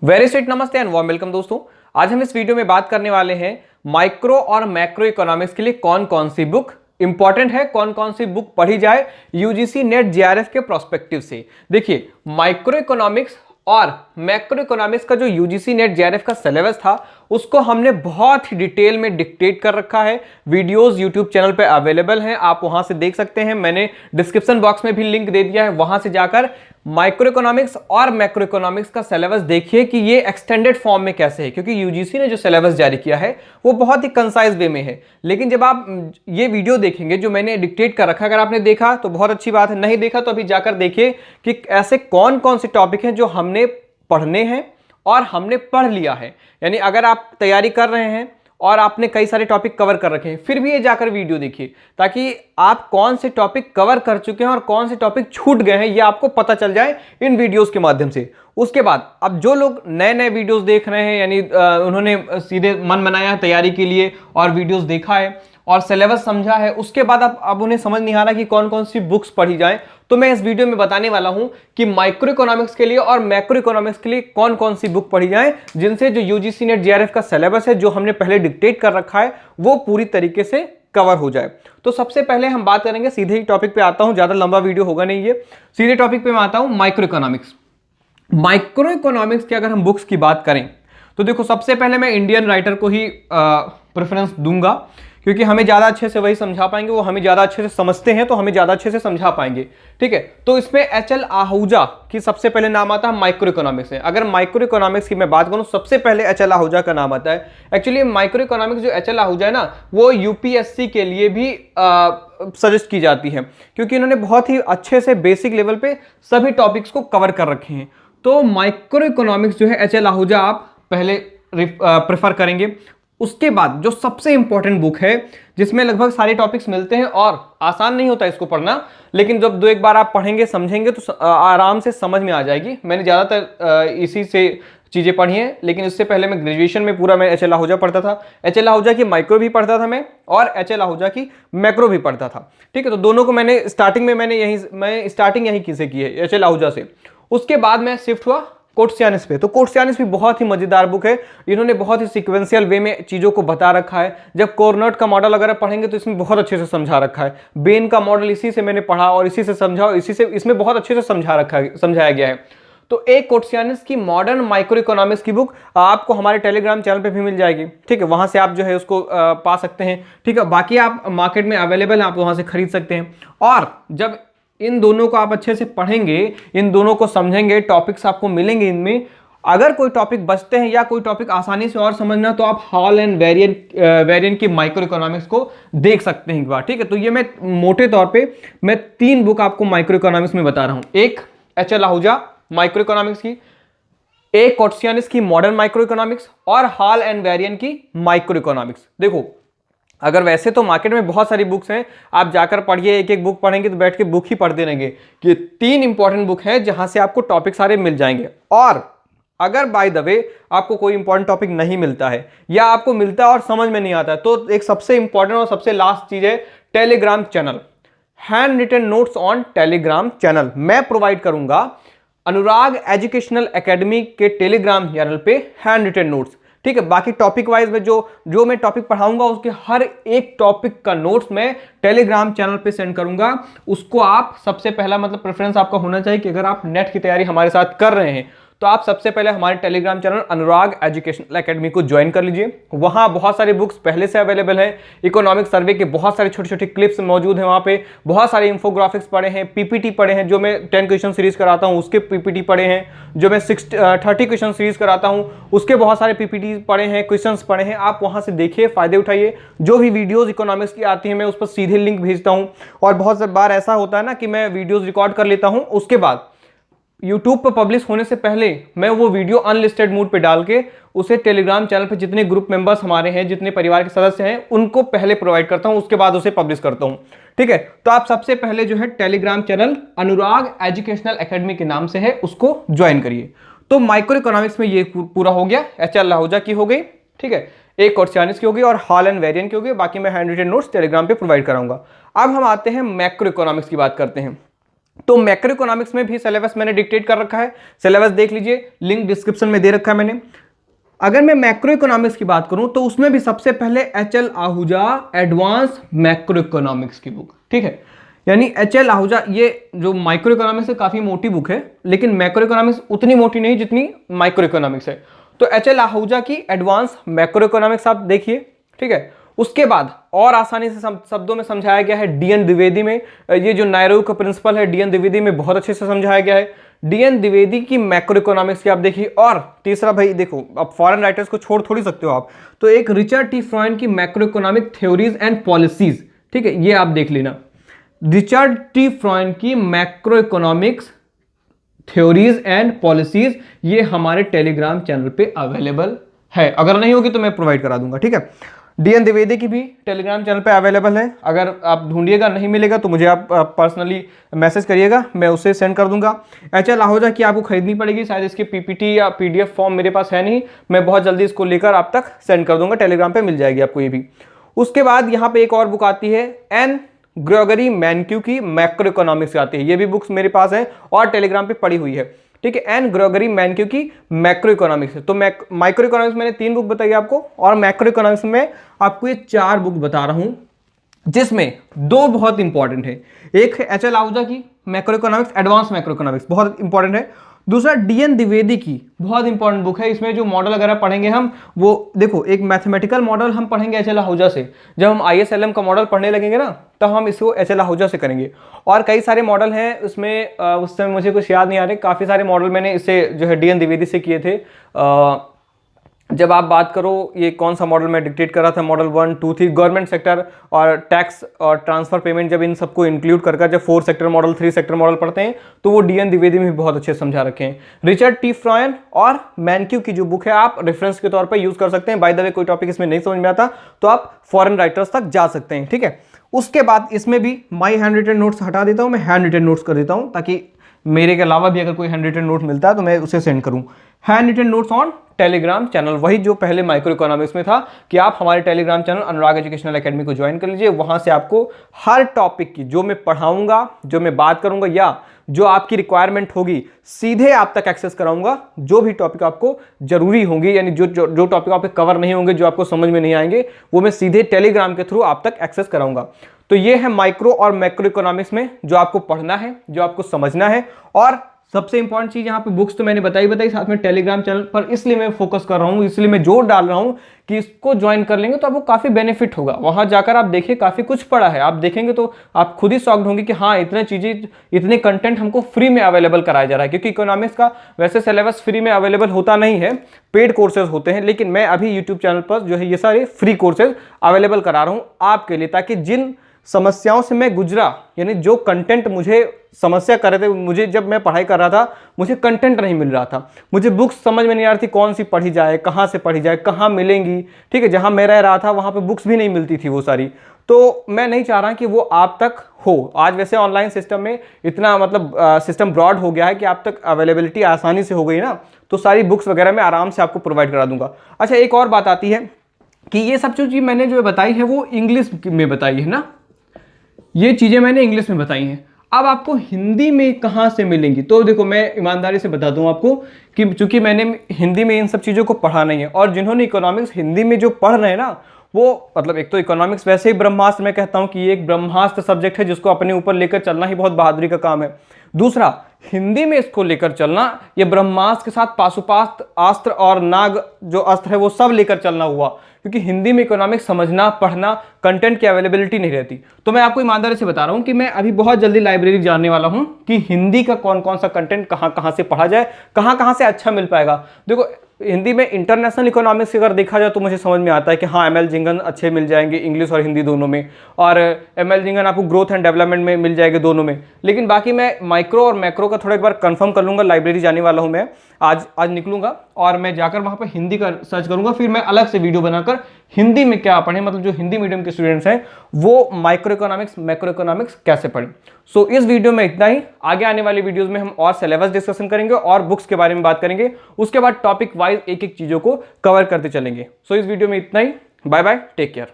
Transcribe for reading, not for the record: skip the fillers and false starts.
Very sweet नमस्ते and warm welcome दोस्तों। आज हम इस वीडियो में बात करने वाले हैं माइक्रो और मैक्रो इकोनॉमिक्स के लिए कौन कौन सी बुक इंपॉर्टेंट है, कौन कौन सी बुक पढ़ी जाए यूजीसी नेट जेआरएफ के प्रोस्पेक्टिव से। देखिए, माइक्रो इकोनॉमिक्स और मैक्रो इकोनॉमिक्स का जो यूजीसी नेट जेआरएफ का सिलेबस था उसको हमने बहुत ही डिटेल में डिक्टेट कर रखा है। वीडियोस यूट्यूब चैनल पे अवेलेबल हैं, आप वहां से देख सकते हैं। मैंने डिस्क्रिप्शन बॉक्स में भी लिंक दे दिया है, वहां से जाकर माइक्रो इकोनॉमिक्स और मैक्रो इकोनॉमिक्स का सिलेबस देखिए कि ये एक्सटेंडेड फॉर्म में कैसे है, क्योंकि यूजीसी ने जो सिलेबस जारी किया है वो बहुत ही कंसाइज वे में है। लेकिन जब आप ये वीडियो देखेंगे जो मैंने डिक्टेट कर रखा है, अगर आपने देखा तो बहुत अच्छी बात है, नहीं देखा तो अभी जाकर देखिए कि ऐसे कौन कौन से टॉपिक हैं जो हमने पढ़ने हैं और हमने पढ़ लिया है। यानी अगर आप तैयारी कर रहे हैं और आपने कई सारे टॉपिक कवर कर रखे हैं, फिर भी ये जाकर वीडियो देखिए ताकि आप कौन से टॉपिक कवर कर चुके हैं और कौन से टॉपिक छूट गए हैं ये आपको पता चल जाए इन वीडियोस के माध्यम से। उसके बाद अब जो लोग नए नए वीडियोस देख रहे हैं, यानी उन्होंने सीधे मन बनाया है तैयारी के लिए और वीडियोस देखा है और सिलेबस समझा है, उसके बाद अब उन्हें समझ नहीं आ रहा कि कौन कौन सी बुक्स पढ़ी जाए, तो मैं इस वीडियो में बताने वाला हूं कि माइक्रो इकोनॉमिक्स के लिए और मैक्रो इकोनॉमिक्स के लिए कौन कौन सी बुक पढ़ी जाए, जिनसे जो यूजीसी नेट जेआरएफ का सिलेबस है जो हमने पहले डिक्टेट कर रखा है वो पूरी तरीके से कवर हो जाए। तो सबसे पहले हम बात करेंगे, सीधे ही टॉपिक पे आता हूं, ज्यादा लंबा वीडियो होगा नहीं ये, सीधे टॉपिक पे मैं आता हूं। माइक्रो इकोनॉमिक्स, माइक्रो इकोनॉमिक्स की अगर हम बुक्स की बात करें तो देखो, सबसे पहले मैं इंडियन राइटर को ही प्रेफरेंस दूंगा, क्योंकि हमें ज़्यादा अच्छे से वही समझा पाएंगे, वो हमें ज़्यादा अच्छे से समझते हैं तो हमें ज़्यादा अच्छे से समझा पाएंगे। ठीक है, तो इसमें एच.एल. आहूजा की सबसे पहले नाम आता है माइक्रो इकोनॉमिक्स में। अगर माइक्रो इकोनॉमिक्स की मैं बात करूं, सबसे पहले एच.एल. आहूजा का नाम आता है। एक्चुअली माइक्रो इकोनॉमिक्स जो एच.एल. आहूजा है ना, वो यूपीएससी के लिए भी सजेस्ट की जाती है, क्योंकि इन्होंने बहुत ही अच्छे से बेसिक लेवल पे सभी टॉपिक्स को कवर कर रखे हैं। तो माइक्रो इकोनॉमिक्स जो है एच.एल. आहूजा आप पहले प्रेफर करेंगे। उसके बाद जो सबसे इंपॉर्टेंट बुक है जिसमें लगभग सारे टॉपिक्स मिलते हैं, और आसान नहीं होता इसको पढ़ना, लेकिन जब दो एक बार आप पढ़ेंगे समझेंगे तो आराम से समझ में आ जाएगी। मैंने ज़्यादातर इसी से चीज़ें पढ़ी हैं, लेकिन इससे पहले मैं ग्रेजुएशन में पूरा मैं एच.एल. आहूजा पढ़ता था। एच.एल. आहूजा की माइक्रो भी पढ़ता था मैं, और एच.एल. आहूजा की मैक्रो भी पढ़ता था। ठीक है, तो दोनों को मैंने स्टार्टिंग में मैं स्टार्टिंग यहीं से की है, एच.एल. आहूजा से। उसके बाद मैं शिफ्ट हुआ कोट्सियानिस पे। तो कोट्सियानिस भी बहुत ही मजेदार बुक है, इन्होंने बहुत ही सीक्वेंशियल वे में चीज़ों को बता रखा है। जब कोर्नट का मॉडल अगर पढ़ेंगे तो इसमें बहुत अच्छे से समझा रखा है। बेन का मॉडल इसी से मैंने पढ़ा और इसी से समझा, और इसी से इसमें बहुत अच्छे से समझाया गया है। तो एक कोट्सियानिस की मॉडर्न माइक्रो इकोनॉमिक्स की बुक आपको हमारे टेलीग्राम चैनल पे भी मिल जाएगी। ठीक है, वहां से आप जो है उसको पा सकते हैं। ठीक है, बाकी आप मार्केट में अवेलेबल है, आप वहां से खरीद सकते हैं। और जब इन दोनों को आप अच्छे से पढ़ेंगे, इन दोनों को समझेंगे, टॉपिक्स आपको मिलेंगे इनमें, अगर कोई टॉपिक बचते हैं या कोई टॉपिक आसानी से और समझना, तो आप हॉल एंड वेरिएंट की माइक्रो इकोनॉमिक्स को देख सकते हैं एक बार। ठीक है, तो ये मैं मोटे तौर पे मैं 3 बुक आपको माइक्रो इकोनॉमिक्स में बता रहा हूं। एक एच.एल. आहूजा माइक्रो इकोनॉमिक्स की, एक कोट्सियानिस की मॉडर्न माइक्रो इकोनॉमिक्स, और हॉल एंड वेरिएंट की माइक्रो इकोनॉमिक्स। देखो, अगर वैसे तो मार्केट में बहुत सारी बुक्स हैं, आप जाकर पढ़िए, एक एक बुक पढ़ेंगे तो बैठ के बुक ही पढ़ते रहेंगे। ये 3 इंपॉर्टेंट बुक है जहां से आपको टॉपिक सारे मिल जाएंगे। और अगर बाय द वे आपको कोई इंपॉर्टेंट टॉपिक नहीं मिलता है या आपको मिलता है और समझ में नहीं आता है, तो एक सबसे इंपॉर्टेंट और सबसे लास्ट चीज है Telegram channel. Handwritten notes on Telegram channel मैं प्रोवाइड करूंगा अनुराग एजुकेशनल एकेडमी के टेलीग्राम चैनल पे, हैंड रिटन नोट्स। ठीक है, बाकी टॉपिक वाइज में जो मैं टॉपिक पढ़ाऊंगा उसके हर एक टॉपिक का नोट्स मैं टेलीग्राम चैनल पे सेंड करूंगा। उसको आप सबसे पहला मतलब प्रेफरेंस आपका होना चाहिए कि अगर आप नेट की तैयारी हमारे साथ कर रहे हैं तो आप सबसे पहले हमारे टेलीग्राम चैनल अनुराग एजुकेशनल एकेडमी को ज्वाइन कर लीजिए। वहां बहुत सारी बुक्स पहले से अवेलेबल है, इकोनॉमिक सर्वे के बहुत सारे छोटे छोटे क्लिप्स मौजूद हैं वहां पे, बहुत सारे इंफोग्राफिक्स पढ़े हैं, पीपीटी पढ़े हैं, जो मैं 10 क्वेश्चन सीरीज कराता हूं उसके पीपीटी पढ़े हैं, जो मैं 30 क्वेश्चन सीरीज कराता हूं उसके बहुत सारे पीपीटी पढ़े हैं, क्वेश्चन पढ़े हैं। आप वहां से देखिए, फायदे उठाइए। जो भी वीडियोज इकोनॉमिक्स की आती है मैं उस पर सीधे लिंक भेजता हूं, और बहुत बार ऐसा होता है ना कि मैं वीडियोज रिकॉर्ड कर लेता हूं, उसके बाद यूट्यूब पर पब्लिश होने से पहले मैं वो वीडियो अनलिस्टेड मोड पे डाल के उसे टेलीग्राम चैनल पे जितने ग्रुप मेंबर्स हमारे हैं, जितने परिवार के सदस्य हैं, उनको पहले प्रोवाइड करता हूं, उसके बाद उसे पब्लिश करता हूं। ठीक है, तो आप सबसे पहले जो है टेलीग्राम चैनल अनुराग एजुकेशनल एकेडमी के नाम से है, उसको ज्वाइन करिए। तो माइक्रो इकोनॉमिक्स में ये पूरा हो गया, एच.एल. आहूजा की हो गई। ठीक है, एक कोट्सियानिस की होगी और हॉल एंड वेरिएंट की होगी। बाकी मैं हैंड रिटन नोट्स टेलीग्राम पे प्रोवाइड कराऊंगा। अब हम आते हैं मैक्रो इकोनॉमिक्स की बात करते हैं। तो मैक्रो इकोनॉमिक्स में भी सिलेबस मैंने डिक्टेट कर रखा है, सिलेबस देख लीजिए, लिंक डिस्क्रिप्शन में दे रखा है मैंने। अगर मैं मैक्रो इकोनॉमिक्स की बात करूं तो उसमें भी सबसे पहले HL. Ahuja advance macro economics की बुक, ठीक है। यानी एच.एल. आहूजा, ये जो माइक्रो इकोनॉमिक्स है काफी मोटी बुक है, लेकिन मैक्रो इकोनॉमिक्स उतनी मोटी नहीं जितनी माइक्रो इकोनॉमिक्स है। तो एच.एल. आहूजा की एडवांस मैक्रो इकोनॉमिक्स आप देखिए, ठीक है। उसके बाद और आसानी से शब्दों में समझाया गया है डी.एन. द्विवेदी में, ये जो नायरू का प्रिंसिपल है डी.एन. द्विवेदी में बहुत अच्छे से समझाया गया है। डी.एन. द्विवेदी की मैक्रो इकोनॉमिक्स की आप देखिए। और तीसरा भाई देखो, अब फॉरेन राइटर्स को छोड़ थोड़ी सकते हो आप, तो एक रिचर्ड टी फ्रॉयन की macro economic theories and policies, ठीक है, ये आप देख लेना। रिचर्ड टी फ्रॉयन की macro economics theories and policies, ये हमारे टेलीग्राम चैनल पे अवेलेबल है। अगर नहीं होगी तो मैं प्रोवाइड करा दूंगा, ठीक है। डी.एन. द्विवेदी की भी टेलीग्राम चैनल पे अवेलेबल है, अगर आप ढूंढिएगा नहीं मिलेगा तो मुझे आप पर्सनली मैसेज करिएगा, मैं उसे सेंड कर दूंगा। एच.एल. आहूजा की आपको खरीदनी पड़ेगी, शायद इसकी पीपीटी या पीडीएफ फॉर्म मेरे पास है नहीं, मैं बहुत जल्दी इसको लेकर आप तक सेंड कर दूंगा, टेलीग्राम पे मिल जाएगी आपको ये भी। उसके बाद यहाँ पे एक और बुक आती है, एन ग्रेगरी मैनक्यू की मैक्रो इकोनॉमिक्स आती है, ये भी बुक्स मेरे पास है और टेलीग्राम पे पड़ी हुई है, ठीक है। एन ग्रेगरी मैनक्यू की मैक्रो इकोनॉमिक्स है। तो माइक्रो इकोनॉमिक्स मैंने 3 बुक बताई आपको, और मैक्रो इकोनॉमिक्स में आपको ये 4 बुक बता रहा हूं, जिसमें 2 बहुत इंपॉर्टेंट है। एक है एच.एल. आहूजा की macro economics advance macro economics, बहुत इंपॉर्टेंट है। दूसरा डी.एन. द्विवेदी की बहुत इंपॉर्टेंट बुक है, इसमें जो मॉडल वगैरह पढ़ेंगे हम, वो देखो एक मैथमेटिकल मॉडल हम पढ़ेंगे एच.एल. आहूजा से, जब हम ISLM का मॉडल पढ़ने लगेंगे ना तब हम इसको एच.एल. आहूजा से करेंगे। और कई सारे मॉडल हैं उसमें, उस समय मुझे कुछ याद नहीं आ रहे, काफ़ी सारे मॉडल मैंने इससे जो है डी.एन. द्विवेदी से किए थे। जब आप बात करो ये कौन सा मॉडल मैं डिक्टेट कर रहा था, मॉडल 1, 2, 3, गवर्नमेंट सेक्टर और टैक्स और ट्रांसफर पेमेंट, जब इन सबको इंक्लूड कर जब 4 सेक्टर मॉडल 3 सेक्टर मॉडल पढ़ते हैं तो वो डी.एन. द्विवेदी में भी बहुत अच्छे समझा रखे हैं। रिचर्ड टी फ्रॉयन और मैनक्यू की जो बुक है आप रेफरेंस के तौर पर यूज कर सकते हैं। बाय द वे कोई टॉपिक इसमें नहीं समझ में आता तो आप फॉरेन राइटर्स तक जा सकते हैं, ठीक है। उसके बाद इसमें भी माई हैंड रिटन नोट्स हटा देता हूं, मैं हैंड रिटन नोट्स कर देता हूं, ताकि मेरे के अलावा भी अगर कोई हैंड रिटन नोट मिलता है तो मैं उसे सेंड करूं। Handwritten notes on Telegram channel, वही जो पहले माइक्रो इकोनॉमिक्स में था कि आप हमारे टेलीग्राम चैनल अनुराग एजुकेशनल एकेडमी को ज्वाइन कर लीजिए। वहां से आपको हर टॉपिक की जो मैं पढ़ाऊंगा, जो मैं बात करूंगा या जो आपकी रिक्वायरमेंट होगी, सीधे आप तक एक्सेस कराऊंगा। जो भी टॉपिक आपको जरूरी होंगे, यानी जो टॉपिक आपके कवर नहीं होंगे, जो आपको समझ में नहीं आएंगे, वो मैं सीधे टेलीग्राम के थ्रू आप तक एक्सेस कराऊंगा। तो ये है माइक्रो और मैक्रो इकोनॉमिक्स में जो आपको पढ़ना है, जो आपको समझना है। और सबसे इंपॉर्टेंट चीज यहाँ पे बुक्स तो मैंने बताई, साथ में टेलीग्राम चैनल पर इसलिए मैं फोकस कर रहा हूँ, इसलिए मैं जोर डाल रहा हूँ कि इसको ज्वाइन कर लेंगे तो आपको काफी बेनिफिट होगा। वहां जाकर आप देखिए काफी कुछ पड़ा है, आप देखेंगे तो आप खुद ही शॉक्ड होंगे कि हाँ इतने चीजें, इतने कंटेंट हमको फ्री में अवेलेबल कराया जा रहा है। क्योंकि इकोनॉमिक्स का वैसे सिलेबस फ्री में अवेलेबल होता नहीं है, पेड कोर्सेज होते हैं, लेकिन मैं अभी यूट्यूब चैनल पर जो है ये सारे फ्री कोर्सेज अवेलेबल करा रहा हूँ आपके लिए, ताकि जिन समस्याओं से मैं गुजरा, यानी जो कंटेंट मुझे समस्या कर रहे थे, मुझे जब मैं पढ़ाई कर रहा था मुझे कंटेंट नहीं मिल रहा था, मुझे बुक्स समझ में नहीं आ रही थी कौन सी पढ़ी जाए, कहाँ से पढ़ी जाए, कहाँ मिलेंगी, ठीक है। जहाँ मैं रह रहा था वहाँ पे बुक्स भी नहीं मिलती थी वो सारी, तो मैं नहीं चाह रहा कि वो आप तक हो। आज वैसे ऑनलाइन सिस्टम में इतना मतलब सिस्टम ब्रॉड हो गया है कि आप तक अवेलेबिलिटी आसानी से हो गई ना, तो सारी बुक्स वगैरह मैं आराम से आपको प्रोवाइड करा दूंगा। अच्छा, एक और बात आती है कि ये सब जो चीज़ मैंने जो बताई है वो इंग्लिश में बताई है ना, ये चीजें मैंने इंग्लिश में बताई हैं। अब आपको हिंदी में कहां से मिलेंगी, तो देखो मैं ईमानदारी से बता दूं आपको कि चूंकि मैंने हिंदी में इन सब चीजों को पढ़ा नहीं है, और जिन्होंने इकोनॉमिक्स हिंदी में जो पढ़ रहे हैं ना, वो मतलब एक तो इकोनॉमिक्स वैसे ही ब्रह्मास्त्र, मैं कहता हूं कि ये एक ब्रह्मास्त्र सब्जेक्ट है जिसको अपने ऊपर लेकर चलना ही बहुत बहादुरी का काम है। दूसरा, हिंदी में इसको लेकर चलना, ये ब्रह्मास्त्र के साथ पाशुपात अस्त्र और नाग जो अस्त्र है वो सब लेकर चलना हुआ, क्योंकि हिंदी में इकोनॉमिक्स समझना, पढ़ना, कंटेंट की अवेलेबिलिटी नहीं रहती। तो मैं आपको ईमानदारी से बता रहा हूं कि मैं अभी बहुत जल्दी लाइब्रेरी जानने वाला हूं कि हिंदी का कौन कौन सा कंटेंट कहां कहां से पढ़ा जाए, कहां कहां से अच्छा मिल पाएगा। देखो हिंदी में इंटरनेशनल इकोनॉमिक्स अगर देखा जाए तो मुझे समझ में आता है कि हाँ एम एल जिंगन अच्छे मिल जाएंगे इंग्लिश और हिंदी दोनों में, और एम एल जिंगन आपको ग्रोथ एंड डेवलपमेंट में मिल जाएंगे दोनों में। लेकिन बाकी मैं माइक्रो और मैक्रो का थोड़ा एक बार कंफर्म कर लूँगा, लाइब्रेरी जाने वाला हूँ मैं, आज निकलूंगा और मैं जाकर वहाँ पर हिंदी का सर्च करूँगा, फिर मैं अलग से वीडियो बनाकर हिंदी में क्या पढ़ें, मतलब जो हिंदी मीडियम के स्टूडेंट्स हैं वो माइक्रो इकोनॉमिक्स मैक्रो इकोनॉमिक्स कैसे पढ़ें। सो इस वीडियो में इतना ही। आगे आने वाली वीडियोस में हम और सिलेबस डिस्कशन करेंगे और बुक्स के बारे में बात करेंगे, उसके बाद टॉपिक वाइज एक एक चीजों को कवर करते चलेंगे। सो इस वीडियो में इतना ही। Bye bye, take care.